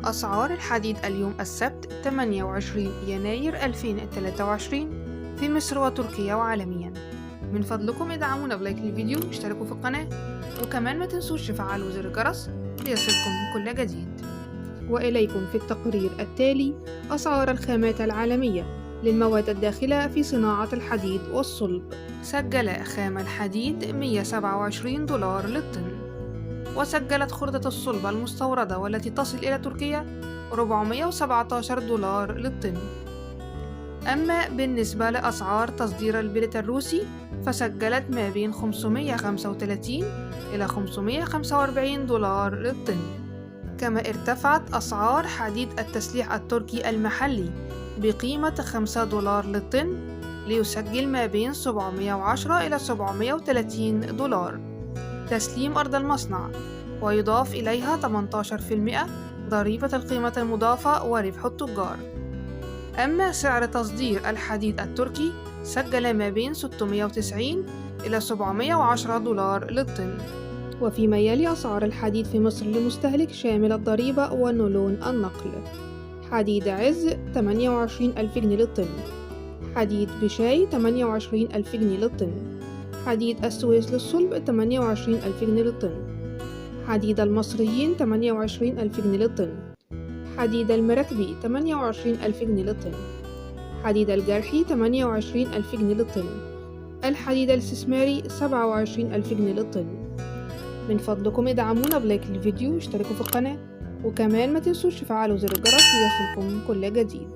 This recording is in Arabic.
أسعار الحديد اليوم السبت 28 يناير 2023 في مصر وتركيا وعالميا. من فضلكم ادعمونا بلايك للفيديو واشتركوا في القناة، وكمان ما تنسوش تفعلوا زر الجرس ليصلكم كل جديد. وإليكم في التقرير التالي أسعار الخامات العالمية للمواد الداخلة في صناعة الحديد والصلب. سجل خام الحديد $127 للطن، وسجلت خردة الصلب المستوردة والتي تصل إلى تركيا $417 للطن. أما بالنسبة لأسعار تصدير البريت الروسي فسجلت ما بين 535 إلى $545 للطن. كما ارتفعت أسعار حديد التسليح التركي المحلي بقيمة $5 للطن، ليسجل ما بين 710 إلى $730 تسليم أرض المصنع، ويضاف إليها 18% ضريبة القيمة المضافة وربح التجار. أما سعر تصدير الحديد التركي سجل ما بين 690 إلى $710 للطن. وفيما يلي أسعار الحديد في مصر للمستهلك شامل الضريبة ونولون النقل. حديد عز 28,000 جنيه للطن، حديد بشاي 28,000 جنيه للطن، حديد السويس للصلب 28,000 جنيه للطن، حديد المصريين 28,000 جنيه للطن، حديد المراكبي 28,000 جنيه للطن، حديد الجرحي 28,000 جنيه للطن، الحديد الاستثماري 27,000 جنيه للطن. من فضلكم ادعمونا بلايك للفيديو واشتركوا في القناة، وكمان ما تنسوش تفعلوا زر الجرس ليصلكم كل جديد.